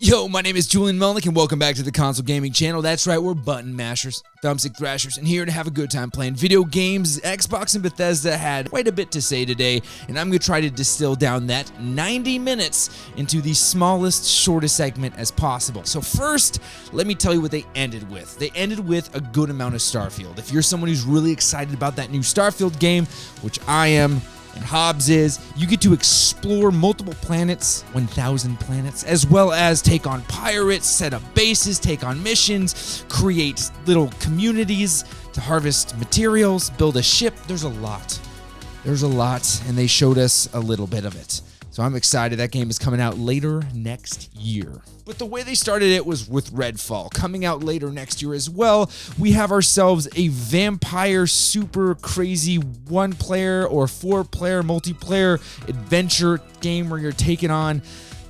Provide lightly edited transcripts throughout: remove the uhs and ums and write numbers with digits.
Yo, my name is Julien Melnick, and welcome back to the Console Gaming Channel. That's right, we're button mashers, thumbstick thrashers, and here to have a good time playing video games. Xbox and Bethesda had quite a bit to say today, and I'm going to try to distill down that 90 minutes into the smallest, shortest segment as possible. So first, let me tell you what they ended with. They ended with a good amount of Starfield. If you're someone who's really excited about that new Starfield game, which I am, and Hobbs is, you get to explore multiple planets, 1,000 planets, as well as take on pirates, set up bases, take on missions, create little communities to harvest materials, build a ship. There's a lot. There's a lot, and they showed us a little bit of it. So I'm excited. That game is coming out later next year. But the way they started it was with Redfall. Coming out later next year as well, we have ourselves a vampire super crazy one-player or four-player multiplayer adventure game where you're taking on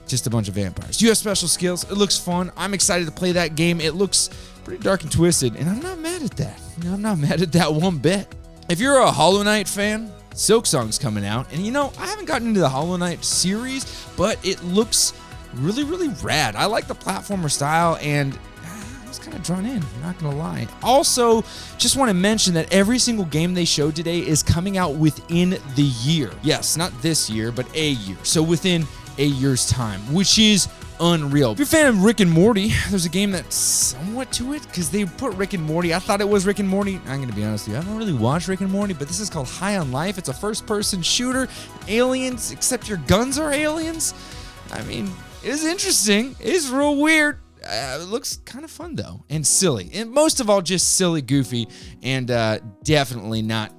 just a bunch of vampires. You have special skills. It looks fun. I'm excited to play that game. It looks pretty dark and twisted, and I'm not mad at that. I'm not mad at that one bit. If you're a Hollow Knight fan, Silksong's coming out, and I haven't gotten into the Hollow Knight series, but it looks really, really rad. I like the platformer style, and I was kind of drawn in, I'm not gonna lie. Also, just want to mention that every single game they showed today is coming out within the year. Yes, not this year, but a year. So within a year's time, which is unreal. If you're a fan of Rick and Morty, there's a game that's somewhat to it because they put Rick and Morty. I thought it was Rick and Morty. I'm gonna be honest with you, I haven't really watched Rick and Morty, but this is called High on Life. It's a first-person shooter, aliens, except your guns are aliens. I mean, it is interesting. It is real weird. It looks kind of fun though, and silly, and most of all, just silly, goofy, and definitely not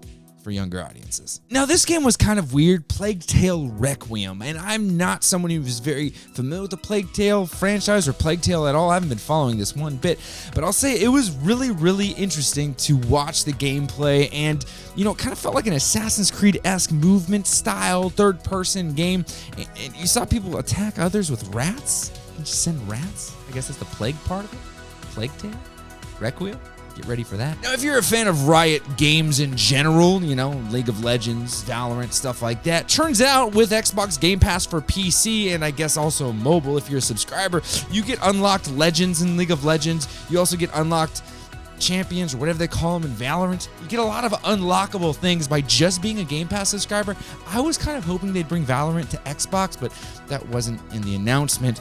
for younger audiences. Now, this game was kind of weird, Plague Tale Requiem, and I'm not someone who is very familiar with the Plague Tale franchise or Plague Tale at all. I haven't been following this one bit, but I'll say it was really, really interesting to watch the gameplay, and it kind of felt like an Assassin's Creed-esque movement style, third-person game, and you saw people attack others with rats. You can just send rats. I guess that's the plague part of it. Plague Tale Requiem. Get ready for that. Now, if you're a fan of Riot games in general, League of Legends, Valorant, stuff like that, turns out with Xbox Game Pass for PC and I guess also mobile, if you're a subscriber, you get unlocked legends in League of Legends. You also get unlocked champions or whatever they call them in Valorant. You get a lot of unlockable things by just being a Game Pass subscriber. I was kind of hoping they'd bring Valorant to Xbox, but that wasn't in the announcement.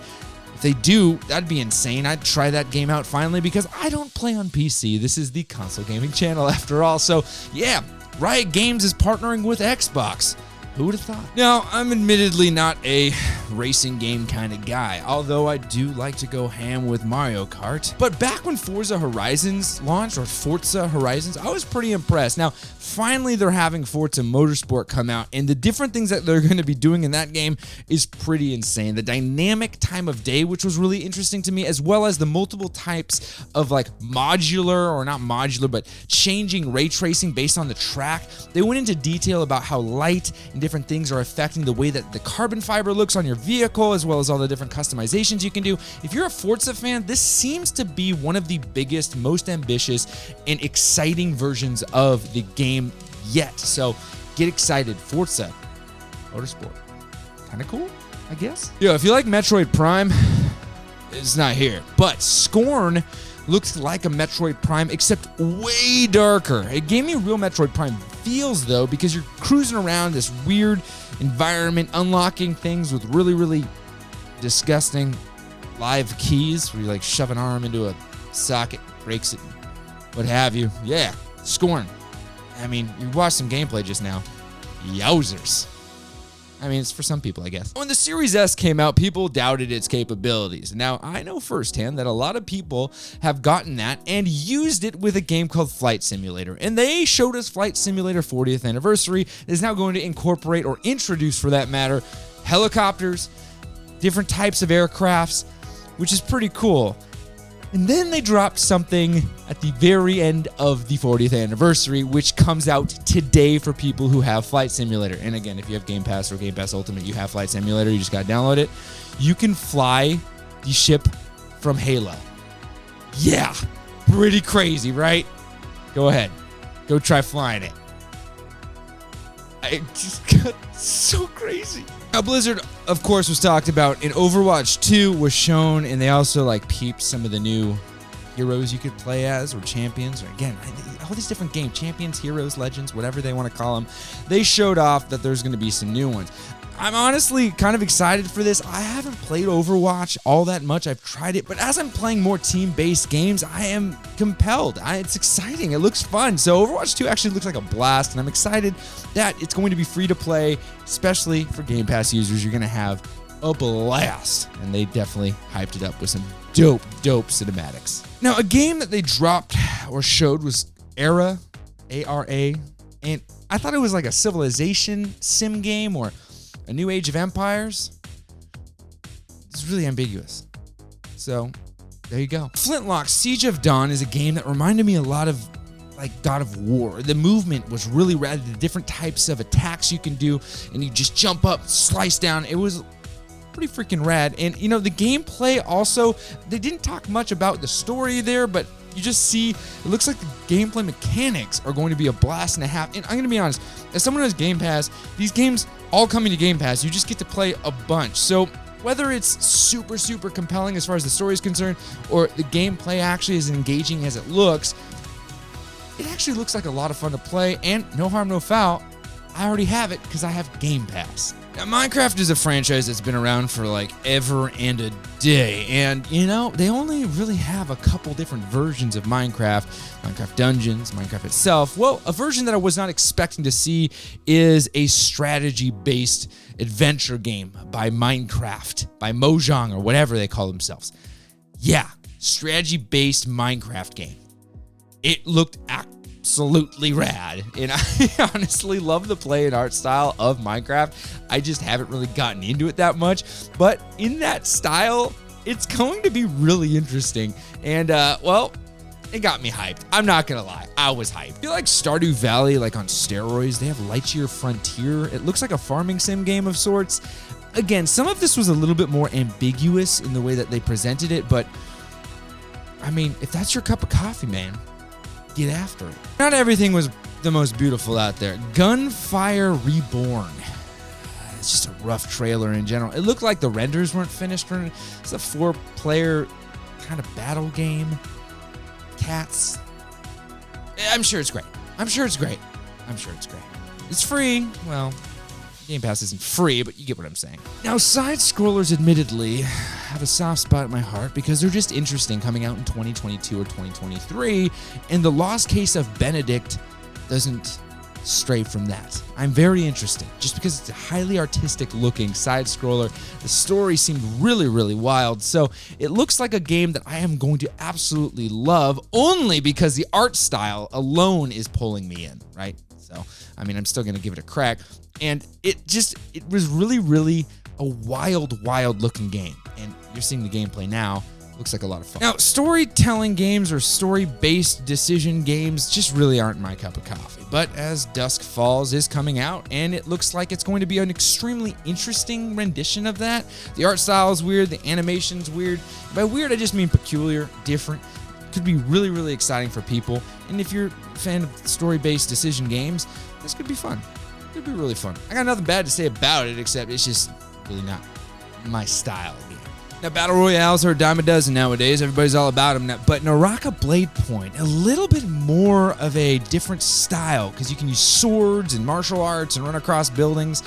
If they do, that'd be insane. I'd try that game out finally because I don't play on PC. This is the Console Gaming Channel after all. So yeah, Riot Games is partnering with Xbox. Who would have thought? Now, I'm admittedly not a racing game kind of guy, although I do like to go ham with Mario Kart. But back when Forza Horizons launched, or Forza Horizons, I was pretty impressed. Now, finally they're having Forza Motorsport come out, and the different things that they're going to be doing in that game is pretty insane. The dynamic time of day, which was really interesting to me, as well as the multiple types of modular, or not modular, but changing ray tracing based on the track. They went into detail about how light and different things are affecting the way that the carbon fiber looks on your vehicle, as well as all the different customizations you can do. If you're a Forza fan, this seems to be one of the biggest, most ambitious, and exciting versions of the game yet. So get excited. Forza Motorsport. Kind of cool, I guess. Yo, if you like Metroid Prime, it's not here. But Scorn looks like a Metroid Prime, except way darker. It gave me real Metroid Prime feels, though, because you're cruising around this weird environment, unlocking things with really, really disgusting live keys, where you shove an arm into a socket, breaks it, what have you. Yeah, Scorn. I mean, you watched some gameplay just now. Yowzers. I mean, it's for some people, I guess. When the Series S came out, people doubted its capabilities. Now, I know firsthand that a lot of people have gotten that and used it with a game called Flight Simulator. And they showed us Flight Simulator 40th Anniversary. It is now going to incorporate, or introduce for that matter, helicopters, different types of aircrafts, which is pretty cool. And then they dropped something at the very end of the 40th anniversary, which comes out today for people who have Flight Simulator. And again, if you have Game Pass or Game Pass Ultimate, you have Flight Simulator, you just gotta download it. You can fly the ship from Halo. Yeah, pretty crazy, right? Go ahead. Go try flying it. I just got so crazy. Now, Blizzard, of course, was talked about in Overwatch 2, was shown, and they also like peeped some of the new heroes you could play as, or champions, or again, all these different game champions, heroes, legends, whatever they want to call them. They showed off that there's going to be some new ones. I'm honestly kind of excited for this. I haven't played Overwatch all that much. I've tried it, but as I'm playing more team-based games, I am compelled. It's exciting. It looks fun. So Overwatch 2 actually looks like a blast, and I'm excited that it's going to be free to play, especially for Game Pass users. You're going to have a blast, and they definitely hyped it up with some dope cinematics. Now, a game that they dropped or showed was Era, A-R-A, and I thought it was like a civilization sim game or a new Age of Empires. It's really ambiguous. So, there you go. Flintlock Siege of Dawn is a game that reminded me a lot of like God of War. The movement was really rad. The different types of attacks you can do, and you just jump up, slice down. It was pretty freaking rad. And you know, the gameplay also, they didn't talk much about the story there, but you just see, it looks like the gameplay mechanics are going to be a blast and a half. And I'm going to be honest, as someone who has Game Pass, these games all coming to Game Pass, you just get to play a bunch. So whether it's super compelling as far as the story is concerned, or the gameplay actually is engaging as it looks, it actually looks like a lot of fun to play, and no harm, no foul. I already have it because I have Game Pass. Now, Minecraft is a franchise that's been around for like ever and a day, and you know, they only really have a couple different versions of Minecraft. Minecraft Dungeons, Minecraft itself. Well, a version that I was not expecting to see is a strategy-based adventure game by Minecraft, by Mojang, or whatever they call themselves. Yeah, strategy-based Minecraft game. It looked absolutely rad, and I honestly love the play and art style of Minecraft. I just haven't really gotten into it that much, but in that style, it's going to be really interesting, and well, it got me hyped. I'm not gonna lie, I was hyped. I feel like Stardew Valley, like on steroids. They have Lightyear Frontier. It looks like a farming sim game of sorts. Again, some of this was a little bit more ambiguous in the way that they presented it, but I mean, if that's your cup of coffee, man, get after it. Not everything was the most beautiful out there. Gunfire Reborn. It's just a rough trailer in general. It looked like the renders weren't finished. It's a 4-player kind of battle game. Cats. I'm sure it's great. It's free. Well, Game Pass isn't free, but you get what I'm saying. Now, side-scrollers admittedly have a soft spot in my heart because they're just interesting, coming out in 2022 or 2023, and The Lost Case of Benedict doesn't stray from that. I'm very interested, just because it's a highly artistic-looking side-scroller. The story seemed really wild, so it looks like a game that I am going to absolutely love, only because the art style alone is pulling me in, right? So, I mean, I'm still going to give it a crack. And it was really a wild looking game. And you're seeing the gameplay now. Looks like a lot of fun. Now, storytelling games or story-based decision games just really aren't my cup of coffee. But As Dusk Falls is coming out, and it looks like it's going to be an extremely interesting rendition of that. The art style is weird. The animation's weird. By weird, I just mean peculiar, different. Could be really exciting for people. And if you're a fan of story-based decision games, this could be fun. It'd be really fun. I got nothing bad to say about it, except it's just really not my style of game. Now, Battle Royales are a dime a dozen nowadays. Everybody's all about them now. But Naraka Blade Point, a little bit more of a different style, because you can use swords and martial arts and run across buildings.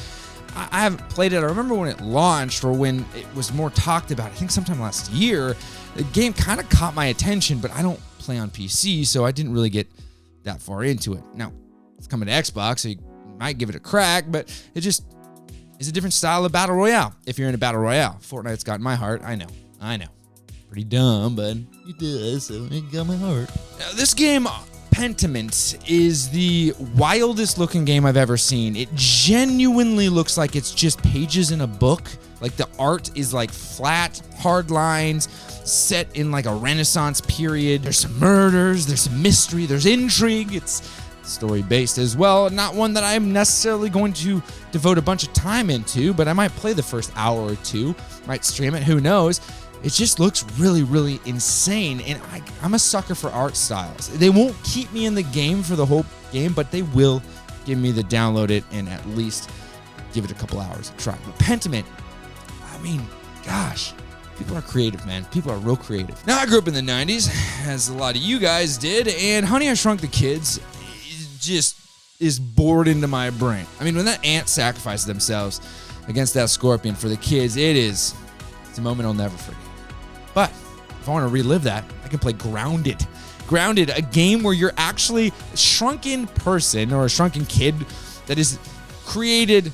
I haven't played it. I remember when it launched, or when it was more talked about, I think sometime last year. The game kind of caught my attention, but I don't play on PC, so I didn't really get that far into it. Now, it's coming to Xbox, so you might give it a crack, but it just is a different style of Battle Royale. If you're in a Battle Royale, Fortnite's got my heart. I know. Pretty dumb, but it does, so it got my heart. Now, this game, Pentiment, is the wildest looking game I've ever seen. It genuinely looks like it's just pages in a book. Like, the art is like flat, hard lines, set in like a Renaissance period. There's some murders, there's some mystery, there's intrigue. It's story-based as well. Not one that I'm necessarily going to devote a bunch of time into, but I might play the first hour or two, might stream it, who knows. It just looks really insane, and I'm a sucker for art styles. They won't keep me in the game for the whole game, but they will give me the download it and at least give it a couple hours to try. But Pentiment, I mean, gosh, people are creative, man. People are real creative. Now, I grew up in the 90s, as a lot of you guys did, and Honey, I Shrunk the Kids just is bored into my brain. I mean, when that ant sacrifices themselves against that scorpion for the kids, it's a moment I'll never forget. But if I want to relive that, I can play Grounded. Grounded, a game where you're actually a shrunken person or a shrunken kid that has created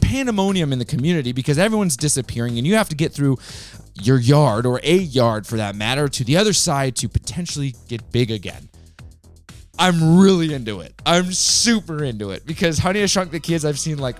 pandemonium in the community because everyone's disappearing and you have to get through your yard, or a yard for that matter, to the other side to potentially get big again. I'm really into it. I'm super into it because Honey, I Shrunk the Kids I've seen like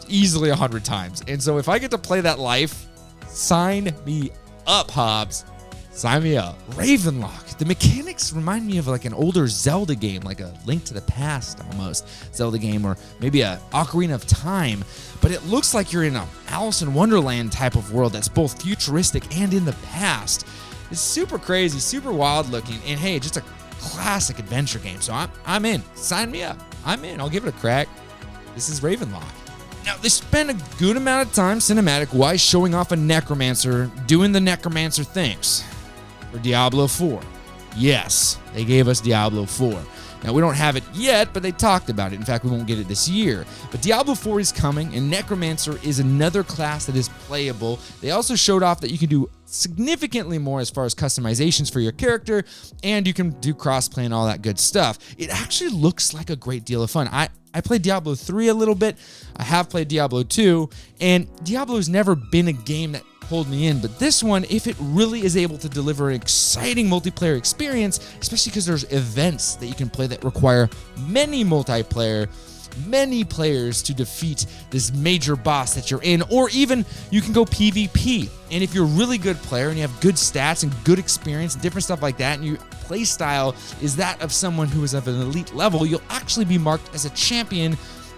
easily 100 times. And so if I get to play that life, sign me up, Hobbs. Sign me up. Ravenlock. The mechanics remind me of like an older Zelda game, like a Link to the Past almost Zelda game, or maybe a Ocarina of Time. But it looks like you're in a Alice in Wonderland type of world that's both futuristic and in the past. It's super crazy, super wild looking, and hey, just a classic adventure game. So I'm in. Sign me up. I'm in. I'll give it a crack. This is Ravenlock. Now, they spent a good amount of time cinematic-wise showing off a necromancer doing the necromancer things for Diablo 4. Yes, they gave us Diablo 4. Now, we don't have it yet, but they talked about it. In fact, we won't get it this year. But Diablo 4 is coming, and Necromancer is another class that is playable. They also showed off that you can do significantly more as far as customizations for your character, and you can do crossplay and all that good stuff. It actually looks like a great deal of fun. I played Diablo 3 a little bit. I have played Diablo 2, and Diablo's never been a game that pulled me in, but this one, if it really is able to deliver an exciting multiplayer experience, especially because there's events that you can play that require many players to defeat this major boss that you're in, or even you can go PvP. And if you're a really good player and you have good stats and good experience and different stuff like that, and your play style is that of someone who is of an elite level, you'll actually be marked as a champion,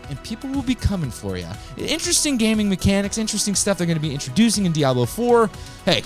and people will be coming for you. Interesting gaming mechanics, interesting stuff they're going to be introducing in Diablo 4. Hey,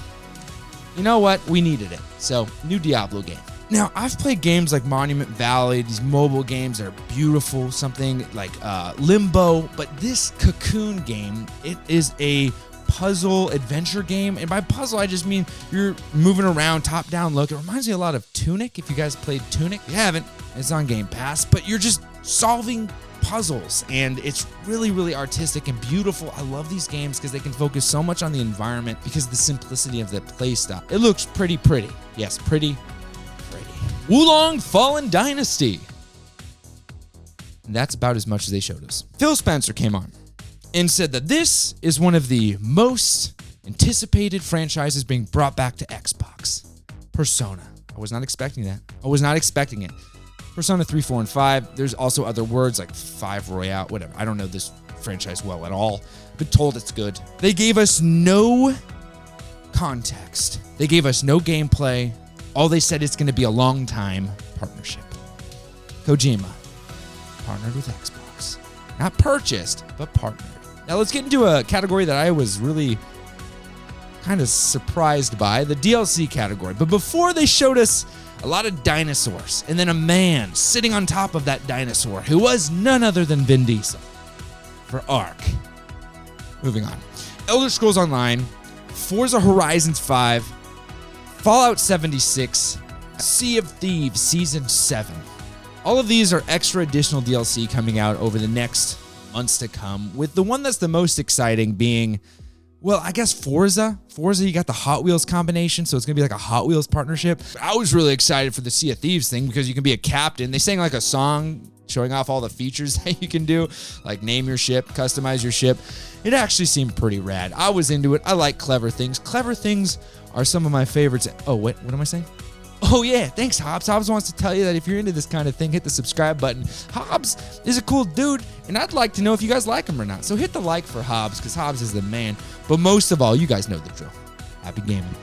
you know what? We needed it. So, new Diablo game. Now, I've played games like Monument Valley, these mobile games that are beautiful, something like Limbo, but this Cocoon game, it is a puzzle adventure game, and by puzzle I just mean you're moving around, top-down look. It reminds me a lot of Tunic, if you guys played Tunic. If you haven't, it's on Game Pass, but you're just solving puzzles, and it's really, really artistic and beautiful. I love these games because they can focus so much on the environment because of the simplicity of the play style. It looks pretty. Yes, pretty. Wulong Fallen Dynasty. And that's about as much as they showed us. Phil Spencer came on and said that this is one of the most anticipated franchises being brought back to Xbox. Persona. I was not expecting that. I was not expecting it. Persona 3, 4, and 5. There's also other words like 5 Royale, whatever. I don't know this franchise well at all. Been told it's good. They gave us no context. They gave us no gameplay. All they said is going to be a long-time partnership. Kojima partnered with Xbox. Not purchased, but partnered. Now let's get into a category that I was really kind of surprised by, the DLC category. But before, they showed us a lot of dinosaurs, and then a man sitting on top of that dinosaur who was none other than Vin Diesel for Ark. Moving on. Elder Scrolls Online, Forza Horizons 5, Fallout 76, Sea of Thieves Season 7. All of these are extra additional DLC coming out over the next months to come, with the one that's the most exciting being, well, I guess Forza. Forza, you got the Hot Wheels combination, so it's going to be like a Hot Wheels partnership. I was really excited for the Sea of Thieves thing because you can be a captain. They sang like a song showing off all the features that you can do, like name your ship, customize your ship. It actually seemed pretty rad. I was into it. I like clever things. Clever things are some of my favorites. Oh, what am I saying? Oh, yeah, thanks, Hobbs. Hobbs wants to tell you that if you're into this kind of thing, hit the subscribe button. Hobbs is a cool dude, and I'd like to know if you guys like him or not. So hit the like for Hobbs, because Hobbs is the man. But most of all, you guys know the drill. Happy gaming.